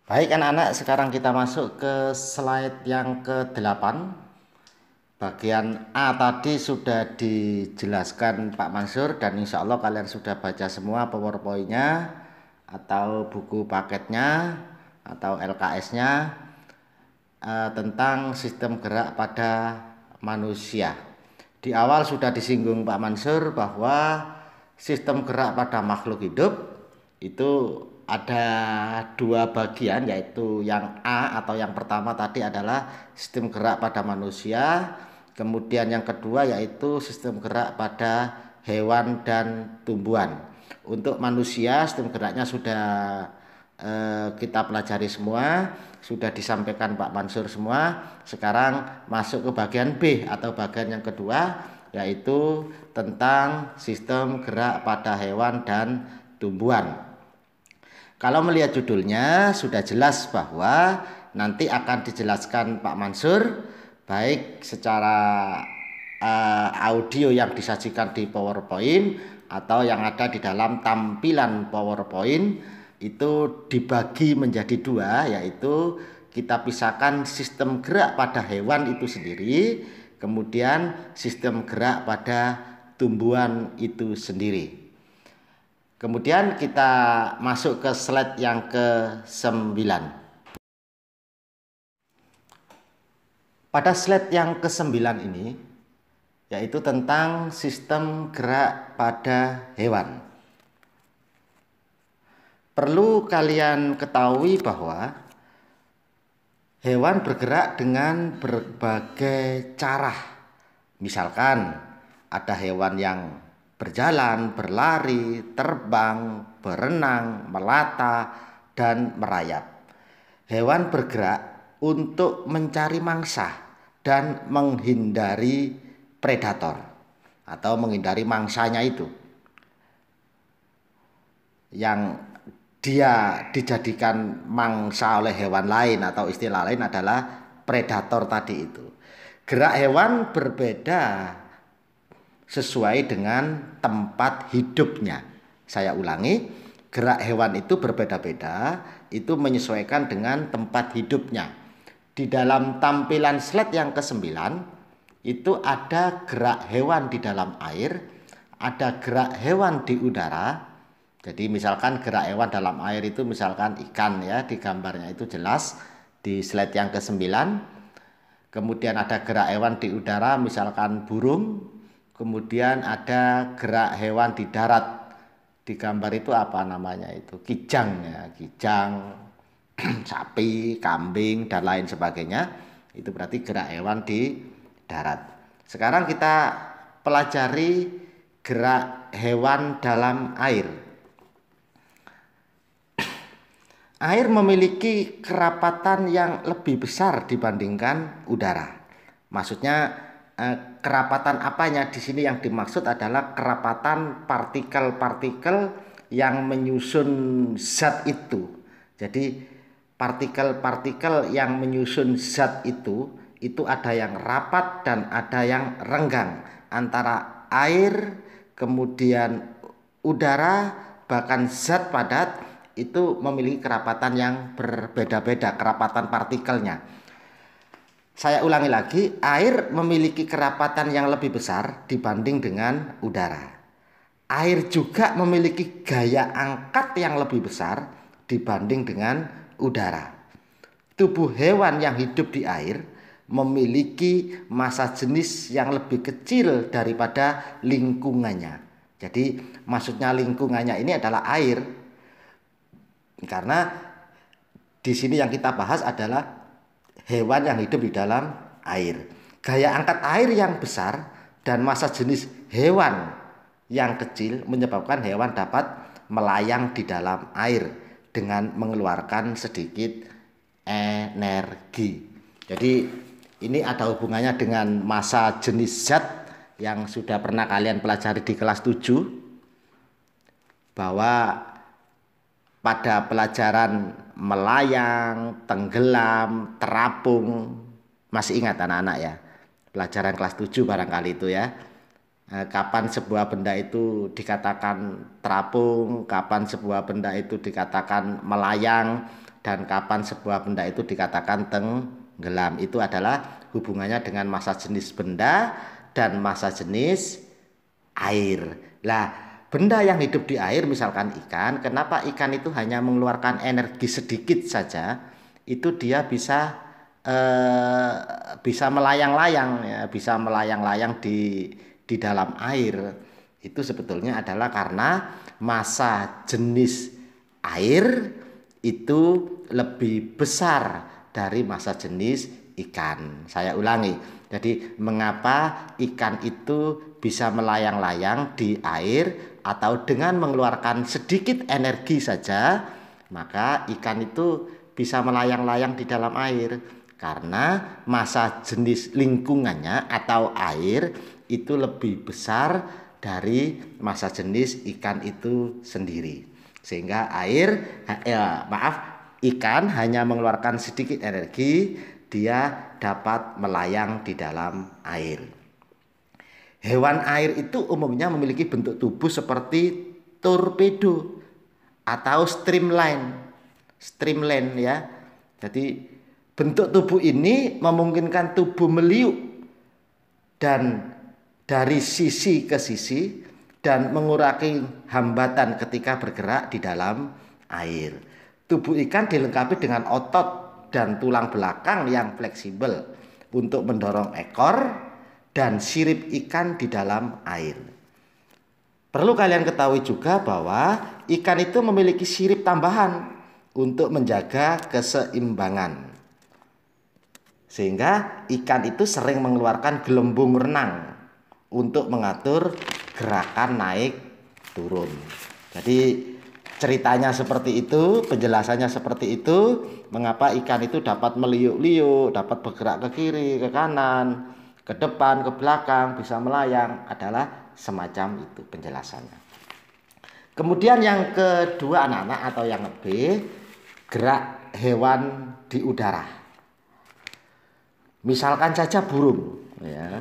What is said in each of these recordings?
Baik anak-anak, sekarang kita masuk ke slide yang ke-8. Bagian A tadi sudah dijelaskan Pak Mansur dan insya Allah kalian sudah baca semua PowerPoint-nya atau buku paketnya atau LKS-nya tentang sistem gerak pada manusia. Di awal sudah disinggung Pak Mansur bahwa sistem gerak pada makhluk hidup itu ada dua bagian, yaitu yang A atau yang pertama tadi adalah sistem gerak pada manusia, kemudian yang kedua yaitu sistem gerak pada hewan dan tumbuhan. Untuk manusia sistem geraknya sudah kita pelajari semua, sudah disampaikan Pak Mansur semua. Sekarang masuk ke bagian B atau bagian yang kedua, yaitu tentang sistem gerak pada hewan dan tumbuhan. Kalau melihat judulnya sudah jelas bahwa nanti akan dijelaskan Pak Mansur baik secara audio yang disajikan di PowerPoint atau yang ada di dalam tampilan PowerPoint. Itu dibagi menjadi dua, yaitu kita pisahkan sistem gerak pada hewan itu sendiri, kemudian sistem gerak pada tumbuhan itu sendiri. Kemudian kita masuk ke slide yang ke-9. Pada slide yang ke-9 ini, yaitu tentang sistem gerak pada hewan. Perlu kalian ketahui bahwa hewan bergerak dengan berbagai cara. Misalkan ada hewan yang berjalan, berlari, terbang, berenang, melata, dan merayap. Hewan bergerak untuk mencari mangsa dan menghindari predator atau menghindari mangsanya itu yang dia dijadikan mangsa oleh hewan lain, atau istilah lain adalah predator tadi itu. Gerak hewan berbeda sesuai dengan tempat hidupnya. Saya ulangi, gerak hewan itu berbeda-beda, itu menyesuaikan dengan tempat hidupnya. Di dalam tampilan slide yang ke-9 itu ada gerak hewan di dalam air, ada gerak hewan di udara. Jadi misalkan gerak hewan dalam air itu misalkan ikan, ya, di gambarnya itu jelas di slide yang ke-9. Kemudian ada gerak hewan di udara misalkan burung. Kemudian ada gerak hewan di darat. Di gambar itu apa namanya itu? Kijang, ya, kijang, sapi, kambing dan lain sebagainya. Itu berarti gerak hewan di darat. Sekarang kita pelajari gerak hewan dalam air. Air memiliki kerapatan yang lebih besar dibandingkan udara. Maksudnya kerapatan apanya di sini yang dimaksud adalah kerapatan partikel-partikel yang menyusun zat itu. Jadi partikel-partikel yang menyusun zat itu ada yang rapat dan ada yang renggang. Antara air, kemudian udara, bahkan zat padat itu memiliki kerapatan yang berbeda-beda, kerapatan partikelnya. Saya ulangi lagi, air memiliki kerapatan yang lebih besar dibanding dengan udara. Air juga memiliki gaya angkat yang lebih besar dibanding dengan udara. Tubuh hewan yang hidup di air memiliki massa jenis yang lebih kecil daripada lingkungannya. Jadi maksudnya lingkungannya ini adalah air. Karena di sini yang kita bahas adalah hewan yang hidup di dalam air. Gaya angkat air yang besar dan massa jenis hewan yang kecil menyebabkan hewan dapat melayang di dalam air dengan mengeluarkan sedikit energi. Jadi ini ada hubungannya dengan massa jenis zat yang sudah pernah kalian pelajari di kelas 7, bahwa pada pelajaran melayang, tenggelam, terapung, masih ingat anak-anak ya? Pelajaran kelas 7 barangkali itu ya. Kapan sebuah benda itu dikatakan terapung, kapan sebuah benda itu dikatakan melayang, dan kapan sebuah benda itu dikatakan tenggelam. Itu adalah hubungannya dengan massa jenis benda dan massa jenis air. Lah, benda yang hidup di air misalkan ikan, kenapa ikan itu hanya mengeluarkan energi sedikit saja? Itu dia bisa melayang-layang ya, bisa melayang-layang di dalam air. Itu sebetulnya adalah karena massa jenis air itu lebih besar dari massa jenis ikan. Saya ulangi. Jadi mengapa ikan itu bisa melayang-layang di air atau dengan mengeluarkan sedikit energi saja, maka ikan itu bisa melayang-layang di dalam air karena massa jenis lingkungannya atau air itu lebih besar dari massa jenis ikan itu sendiri. Sehingga ikan hanya mengeluarkan sedikit energi, dia dapat melayang di dalam air. Hewan air itu umumnya memiliki bentuk tubuh seperti torpedo atau streamline ya. Jadi bentuk tubuh ini memungkinkan tubuh meliuk dan dari sisi ke sisi dan mengurangi hambatan ketika bergerak di dalam air. Tubuh ikan dilengkapi dengan otot dan tulang belakang yang fleksibel untuk mendorong ekor dan sirip ikan di dalam air. Perlu kalian ketahui juga bahwa ikan itu memiliki sirip tambahan untuk menjaga keseimbangan. Sehingga ikan itu sering mengeluarkan gelembung renang untuk mengatur gerakan naik turun. Jadi ceritanya seperti itu, penjelasannya seperti itu, mengapa ikan itu dapat meliuk-liuk, dapat bergerak ke kiri, ke kanan, ke depan, ke belakang, bisa melayang, adalah semacam itu penjelasannya. Kemudian yang kedua anak-anak atau yang B, gerak hewan di udara. Misalkan saja burung, ya.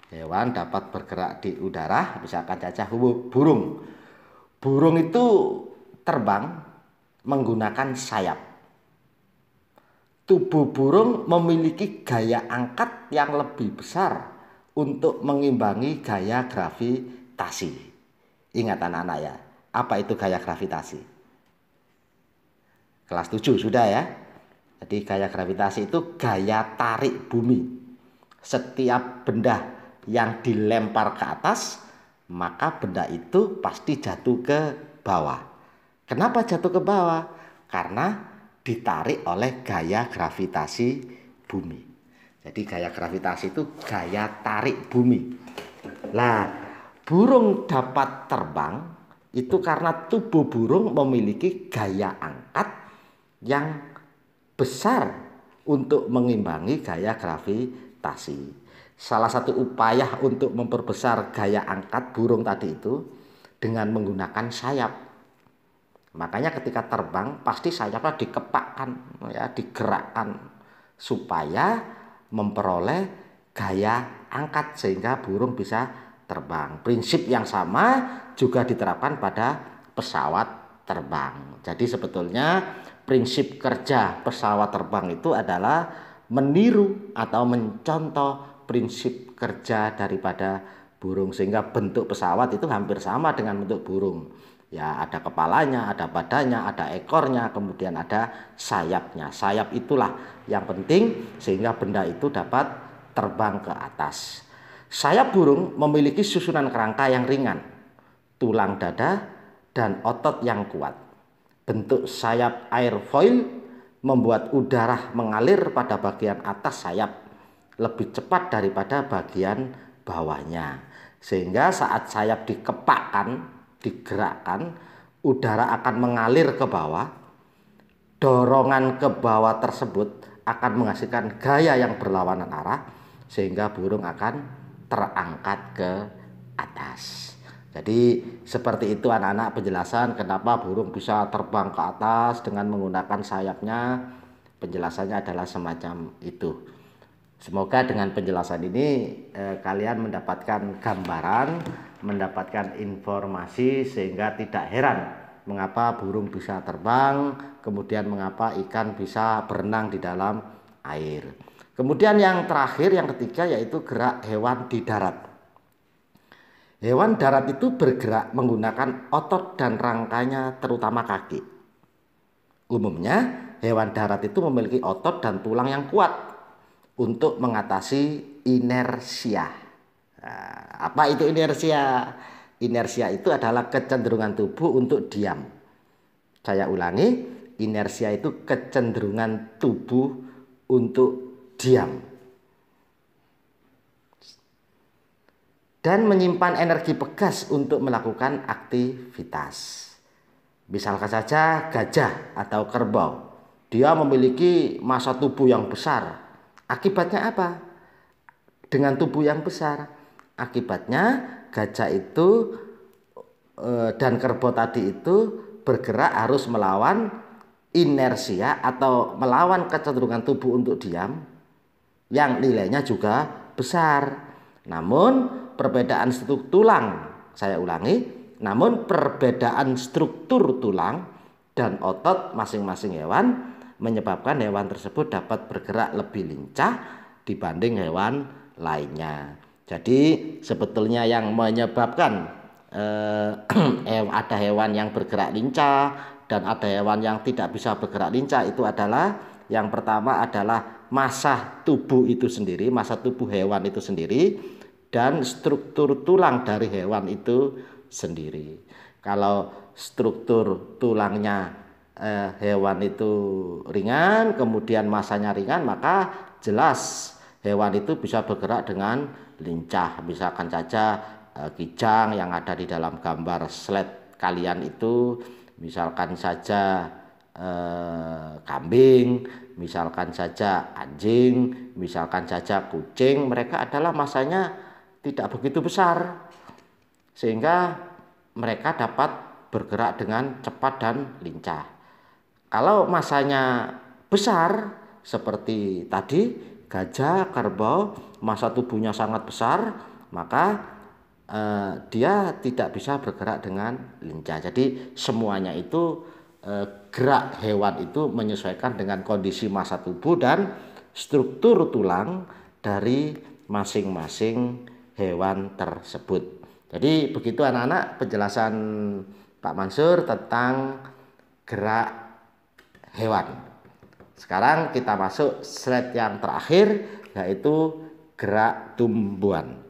Hewan dapat bergerak di udara, misalkan saja burung. Burung itu terbang menggunakan sayap. Tubuh burung memiliki gaya angkat yang lebih besar untuk mengimbangi gaya gravitasi. Ingat anak-anak ya, apa itu gaya gravitasi? Kelas 7 sudah ya. Jadi gaya gravitasi itu gaya tarik bumi. Setiap benda yang dilempar ke atas, maka benda itu pasti jatuh ke bawah. Kenapa jatuh ke bawah? Karena ditarik oleh gaya gravitasi bumi. Jadi gaya gravitasi itu gaya tarik bumi. Nah, burung dapat terbang itu karena tubuh burung memiliki gaya angkat yang besar untuk mengimbangi gaya gravitasi. Salah satu upaya untuk memperbesar gaya angkat burung tadi itu dengan menggunakan sayap. Makanya ketika terbang pasti sayapnya dikepakkan ya, digerakkan supaya memperoleh gaya angkat sehingga burung bisa terbang. Prinsip yang sama juga diterapkan pada pesawat terbang. Jadi sebetulnya prinsip kerja pesawat terbang itu adalah meniru atau mencontoh prinsip kerja daripada burung, sehingga bentuk pesawat itu hampir sama dengan bentuk burung. Ya, ada kepalanya, ada badannya, ada ekornya, kemudian ada sayapnya. Sayap itulah yang penting sehingga benda itu dapat terbang ke atas. Sayap burung memiliki susunan kerangka yang ringan, tulang dada, dan otot yang kuat. Bentuk sayap airfoil membuat udara mengalir pada bagian atas sayap lebih cepat daripada bagian bawahnya. Sehingga saat sayap dikepakkan, digerakkan, udara akan mengalir ke bawah. Dorongan ke bawah tersebut akan menghasilkan gaya yang berlawanan arah sehingga burung akan terangkat ke atas. Jadi seperti itu anak-anak penjelasan kenapa burung bisa terbang ke atas dengan menggunakan sayapnya. Penjelasannya adalah semacam itu. Semoga dengan penjelasan ini kalian mendapatkan gambaran, mendapatkan informasi sehingga tidak heran mengapa burung bisa terbang, kemudian mengapa ikan bisa berenang di dalam air. Kemudian yang terakhir, yang ketiga, yaitu gerak hewan di darat. Hewan darat itu bergerak menggunakan otot dan rangkanya, terutama kaki. Umumnya, hewan darat itu memiliki otot dan tulang yang kuat untuk mengatasi inersia. Nah, apa itu inersia? Inersia itu adalah kecenderungan tubuh untuk diam. Saya ulangi, inersia itu kecenderungan tubuh untuk diam dan menyimpan energi pegas untuk melakukan aktivitas. Misalkan saja gajah atau kerbau, dia memiliki massa tubuh yang besar. Akibatnya apa? Dengan tubuh yang besar, akibatnya gajah itu dan kerbau tadi itu bergerak harus melawan inersia atau melawan kecenderungan tubuh untuk diam yang nilainya juga besar. Namun perbedaan struktur tulang, saya ulangi, namun perbedaan struktur tulang dan otot masing-masing hewan menyebabkan hewan tersebut dapat bergerak lebih lincah dibanding hewan lainnya. Jadi sebetulnya yang menyebabkan ada hewan yang bergerak lincah dan ada hewan yang tidak bisa bergerak lincah itu adalah, yang pertama adalah massa tubuh itu sendiri, massa tubuh hewan itu sendiri, dan struktur tulang dari hewan itu sendiri. Kalau struktur tulangnya hewan itu ringan, kemudian massanya ringan, maka jelas hewan itu bisa bergerak dengan lincah. Misalkan saja kijang yang ada di dalam gambar slide kalian itu, misalkan saja kambing, misalkan saja anjing, misalkan saja kucing, mereka adalah massanya tidak begitu besar sehingga mereka dapat bergerak dengan cepat dan lincah. Kalau massanya besar seperti tadi gajah, kerbau, massa tubuhnya sangat besar, maka dia tidak bisa bergerak dengan lincah. Jadi semuanya itu gerak hewan itu menyesuaikan dengan kondisi massa tubuh dan struktur tulang dari masing-masing hewan tersebut. Jadi begitu anak-anak penjelasan Pak Mansur tentang gerak hewan. Sekarang kita masuk slide yang terakhir, yaitu gerak tumbuhan.